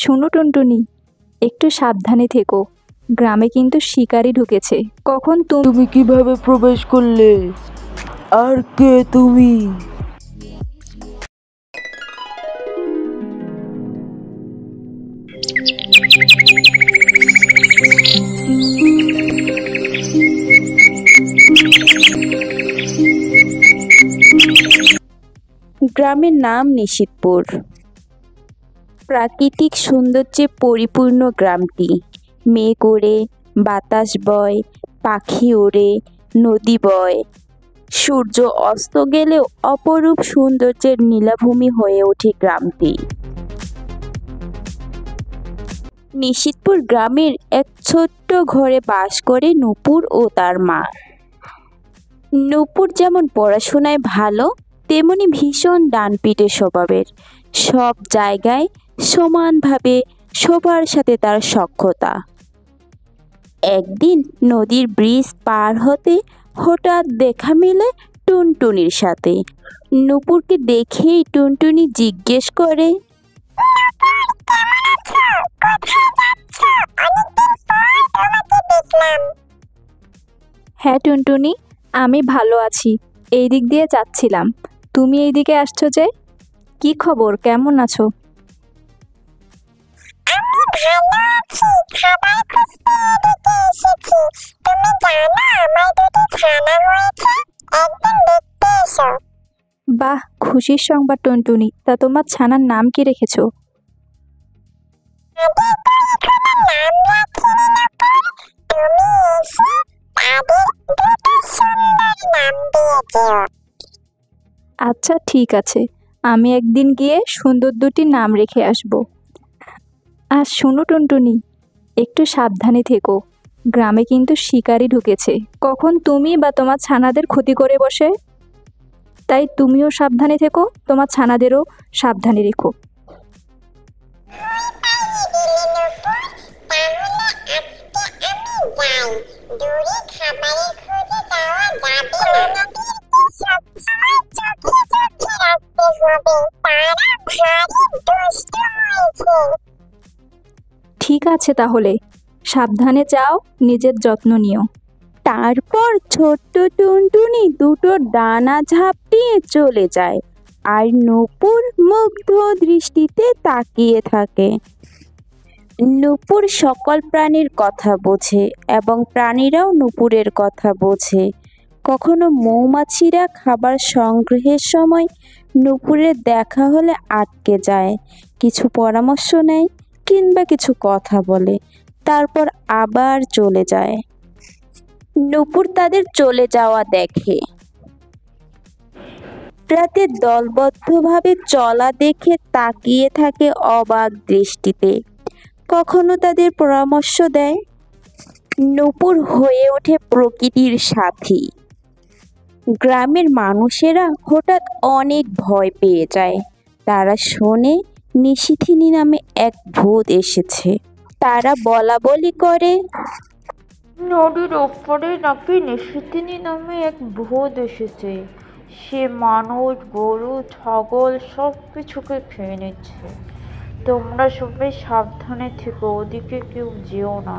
শোনো টুনটুনি, একটু সাবধানে থেকো। গ্রামে কিন্তু শিকারি ঢুকেছে। কখন তুমি কিভাবে প্রবেশ করলে? আর কে তুমি? গ্রামের নাম নিশিতপুর। প্রাকৃতিক সৌন্দর্যে পরিপূর্ণ গ্রামটি। মেঘ ওড়ে, বাতাস বয়, পাখি ওড়ে, নদী বয়। সূর্য অস্ত গেলেও অপরূপ সৌন্দর্যের নীলাভূমি হয়ে ওঠে গ্রামটি। নিশিতপুর গ্রামের এক ছোট্ট ঘরে বাস করে নূপুর ও তার মা। নূপুর যেমন পড়াশোনায় ভালো, তেমনি ভীষণ ডানপিটে স্বভাবের। সব জায়গায় সমানভাবে সবার সাথে তার সখ্যতা। একদিন নদীর ব্রিজ পার হতে হঠাৎ দেখা মিলে টুনটুনির সাথে। নূপুরকে দেখেই টুনটুনি জিজ্ঞেস করে, হ্যাঁ টুনটুনি, আমি ভালো আছি। এই দিক দিয়ে যাচ্ছিলাম, তুমি এই দিকে আসছো যে? কি খবর, কেমন আছো? বাহ, খুশির সংবাদ টুনটুনি। তা তোমার ছানার নাম কি রেখেছো? আচ্ছা ঠিক আছে, আমি একদিন গিয়ে সুন্দর দুটি নাম রেখে আসব। আর শোনো টুনটুনি, একটু সাবধানে থেকো। গ্রামে কিন্তু শিকারি ঢুকেছে। কখন তুমি বা তোমার ছানাদের ক্ষতি করে বসে। তাই তুমিও সাবধানে থেকো, তোমার ছানাদেরও সাবধানে রেখো। ঠিক আছে তাহলে, সাবধানে যাও, নিজের যত্ন নিও। তারপর ছোট্ট টুনটুনি দুটো ডানা ঝাপটিয়ে চলে যায়, আর নূপুর মুগ্ধ দৃষ্টিতে তাকিয়ে থাকে। নূপুর সকল প্রাণীর কথা বোঝে এবং প্রাণীরাও নূপুরের কথা বোঝে। কখনো মৌমাছিরা খাবার সংগ্রহের সময় নূপুরের দেখা হলে আটকে যায়, কিছু পরামর্শ নেয় কিংবা কিছু কথা বলে, তারপর আবার চলে যায়। নূপুর তাদের চলে যাওয়া দেখে। রাতে দলবদ্ধভাবে চলা দেখে তাকিয়ে থাকে অবাক দৃষ্টিতে। কখনো তাদের পরামর্শ দেয়। নূপুর হয়ে ওঠে প্রকৃতির সাথী। গ্রামের মানুষেরা হঠাৎ অনেক ভয় পেয়ে যায়। তারা শোনে নিশিথিনী নামে এক ভূত এসেছে। তারা বলা বলি করে, নদীর ওপরে নাকি নিশিথিনী নামে এক ভূত এসেছে। সে মানুষ, গরু, ছাগল সব কিছুকে খেয়ে নিচ্ছে। তোমরা সবাই সাবধানে থেকো, ওদিকে কেউ যেও না।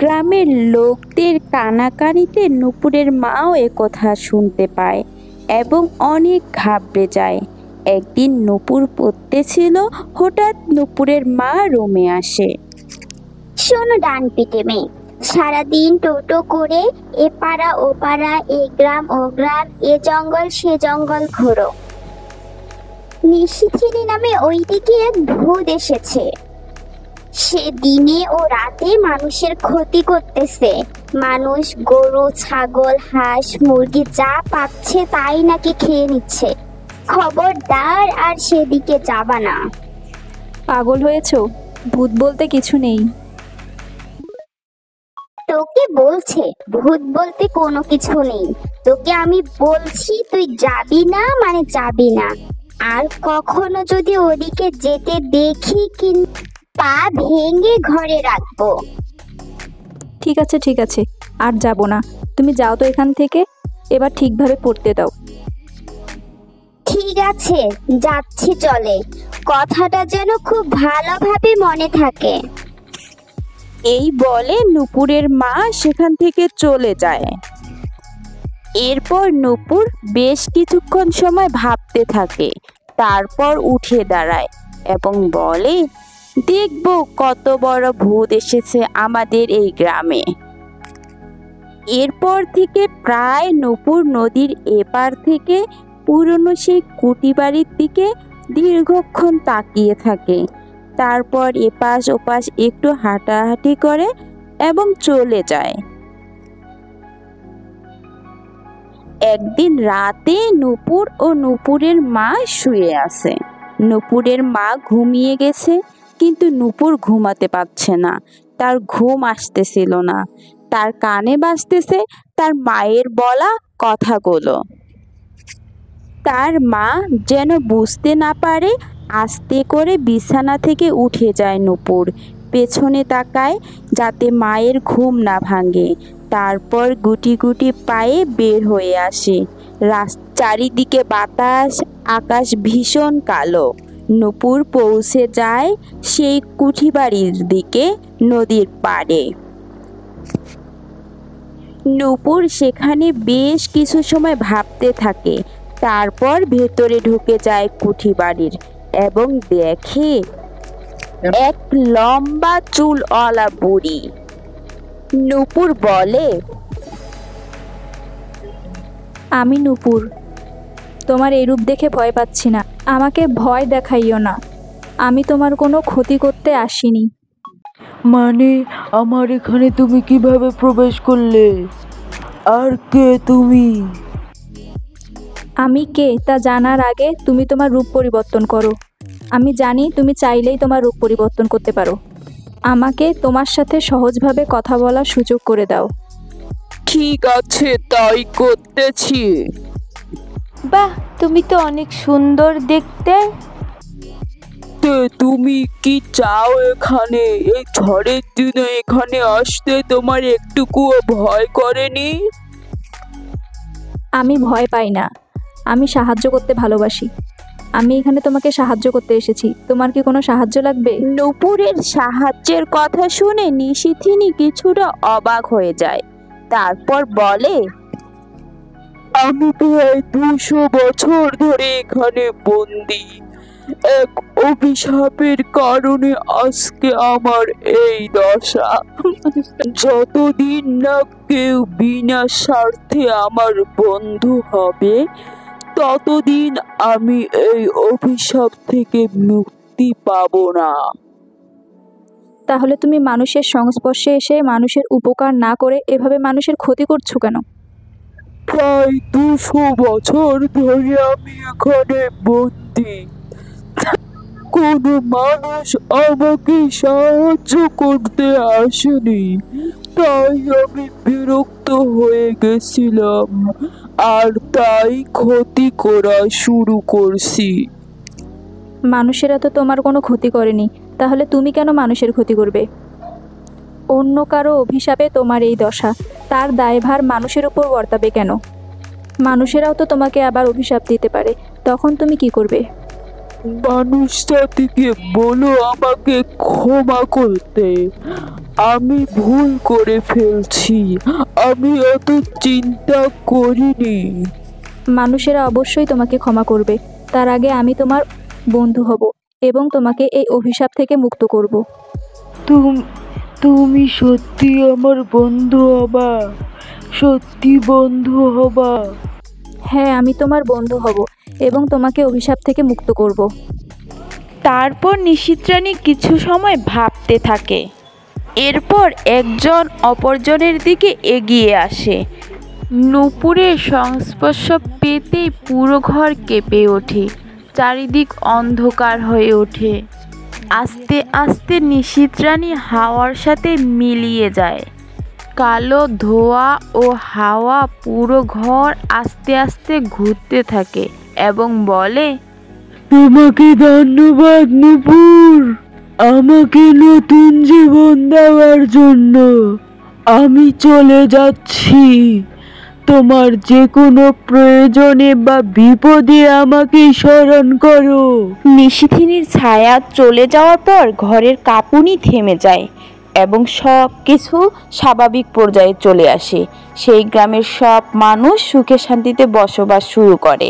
গ্রামের লোকদের কানাকানিতে নূপুরের মাও একথা শুনতে পায় এবং অনেক ঘাবড়ে যায়। একদিন নূপুর পড়তেছিল, হঠাৎ নূপুরের মা রুমে আসে। শোনো ডানপিটে মেয়ে, সারাদিন টোটো করে এ পাড়া ও পাড়া, এ গ্রাম ও গ্রাম, এ জঙ্গল সে জঙ্গল ঘোরো। নিশিথিনী নামে ওইদিকে এক ভূত এসেছে। সে দিনে ও রাতে মানুষের ক্ষতি করতেছে। মানুষ, গরু, ছাগল, হাঁস, মুরগি যা পাচ্ছে তাই নাকি খেয়ে নিচ্ছে। খবরদার আর সেদিকে যাবা না। পাগল হয়েছো? ভূত বলতে কিছু নেই। তোকে বলছে ভূত বলতে কোনো কিছু নেই। তোকে আমি বলছি তুই যাবি না মানে যাবি না। আর কখনো যদি ওদিকে যেতে দেখি কিন্তু পা ভেঙে ঘরে রাখবো। ঠিক আছে ঠিক আছে, আর যাব না। তুমি যাও তো এখান থেকে, এবার ঠিকভাবে পড়তে দাও। ঠিক আছে যাচ্ছি, চলে। কথাটা যেন খুব ভালোভাবে মনে থাকে। এই বলে নূপুরের মা সেখান থেকে চলে যায়। এরপর নূপুর বেশ কিছুক্ষণ সময় ভাবতে থাকে, তারপর উঠে দাঁড়ায় এবং বলে, দেখব কত বড় ভূত এসেছে আমাদের এই গ্রামে। এরপর থেকে প্রায় নূপুর নদীর এপার থেকে পুরনো সেই কুটি বাড়ির দিকে দীর্ঘক্ষণ তাকিয়ে থাকে। তারপর এপাশ ওপাশ একটু হাঁটাহাঁটি করে এবং চলে যায়। একদিন রাতে নূপুর ও নূপুরের মা শুয়ে আছে। নূপুরের মা ঘুমিয়ে গেছে, কিন্তু নূপুর ঘুমাতে পারছে না, তার ঘুম আসতেছিল না। তার কানে বাজতেছে তার মায়ের বলা কথাগুলো। তার মা যেন বুঝতে না পারে আস্তে করে বিছানা থেকে উঠে যায় নূপুর, পেছনে তাকায় যাতে মায়ের ঘুম না ভাঙে। তারপর গুটি গুটি পায়ে বের হয়ে আসে। চারিদিকে বাতাস, আকাশ ভীষণ কালো। নূপুর পৌঁছে যায় সেই কুঠি বাড়ির দিকে নদীর পাড়ে। নূপুর সেখানে বেশ কিছু সময় ভাবতে থাকে, তারপর ভেতরে ঢুকে যায় কুঠি বাড়ির এবং দেখে এক লম্বা চুলওয়ালা বুড়ি। নূপুর বলে, আমি নূপুর, তোমার এই রূপ দেখে ভয় পাচ্ছি না। আমাকে ভয় দেখাইও না, আমি তোমার কোনো ক্ষতি করতে আসিনি। মানে আমার এখানে তুমি কিভাবে প্রবেশ করলে? আর কে তুমি? আমি কে তা জানার আগে তুমি তোমার রূপ পরিবর্তন করো। আমি জানি তুমি চাইলেই তোমার রূপ পরিবর্তন করতে পারো। আমাকে তোমার সাথে সহজভাবে কথা বলার সুযোগ করে দাও। ঠিক আছে, তাই করতেছি। বাহ, তুমি তো অনেক সুন্দর দেখতে। তুমি কি চাও এখানে? এই ঝড়ের দিনে এখানে আসতে তোমার একটুকুও ভয় করেনি? আমি ভয় পাই না, আমি সাহায্য করতে ভালোবাসি। আমি এখানে তোমাকে সাহায্য করতে এসেছি। তোমার কি কোনো সাহায্য লাগবে? নূপুরের সাহায্যের কথা শুনে নিশিথিনী কিছুটা অবাক হয়ে যায়। তারপর বলে, আমি প্রায় 200 বছর ধরে এখানে বন্দি। এক অভিশাপের কারণে আজকে আমার এই দশা। যতদিন না কেউ বিনা স্বার্থে আমার বন্ধু হবে, ততদিন আমি এই অভিশাপ থেকে মুক্তি পাবো না। তাহলে তুমি মানুষের সংস্পর্শে এসে মানুষের উপকার না করে এভাবে মানুষের ক্ষতি করছো কেন? প্রায় 200 বছর ধরে আমি এখানে বন্দি। কোনো মানুষ আমাকে সাহায্য করতে আসেনি, তাই আমি বিরক্ত হয়ে গেছিলাম আর তাই ক্ষতি করা শুরু করছি। মানুষেরা তো তোমার কোনো ক্ষতি করেনি, তাহলে তুমি কেন মানুষের ক্ষতি করবে? অন্য কারো অভিশাপে তোমার এই দশা, তার দায়ভার মানুষের উপর বর্তাবে কেন? মানুষেরাও তো তোমাকে আবার অভিশাপ দিতে পারে, তখন তুমি কি করবে? মানুষ জাতিকে বলো আমাকে ক্ষমা করতে। আমি ভুল করে ফেলছি, আমি অত চিন্তা করিনি। মানুষেরা অবশ্যই তোমাকে ক্ষমা করবে। তার আগে আমি তোমার বন্ধু হব এবং তোমাকে এই অভিশাপ থেকে মুক্ত করব। তুমি সত্যি আমার বন্ধু হবা? সত্যি বন্ধু হবা? হ্যাঁ, আমি তোমার বন্ধু হব এবং তোমাকে অভিশাপ থেকে মুক্ত করব। তারপর নিশিতরানী কিছু সময় ভাবতে থাকে। এরপর একজন অপরজনের দিকে এগিয়ে আসে। নূপুরের সংস্পর্শ পেতেই পুরো ঘর কেঁপে ওঠে, চারিদিক অন্ধকার হয়ে ওঠে। আস্তে আস্তে নিশিতরানী হাওয়ার সাথে মিলিয়ে যায়। কালো ধোঁয়া ও হাওয়া পুরো ঘর আস্তে আস্তে ঘুরতে থাকে এবং বলে, তোমাকে ধন্যবাদ নূপুর, আমাকে নতুন জীবন দেওয়ার জন্য। আমি চলে যাচ্ছি, তোমার যে কোনো প্রয়োজনে বা বিপদে আমাকে স্মরণ করো। নিশিথিনীর ছায়া চলে যাওয়ার পর ঘরের কাঁপুনি থেমে যায় এবং সব কিছু স্বাভাবিক পর্যায়ে চলে আসে। সেই গ্রামের সব মানুষ সুখে শান্তিতে বসবাস শুরু করে।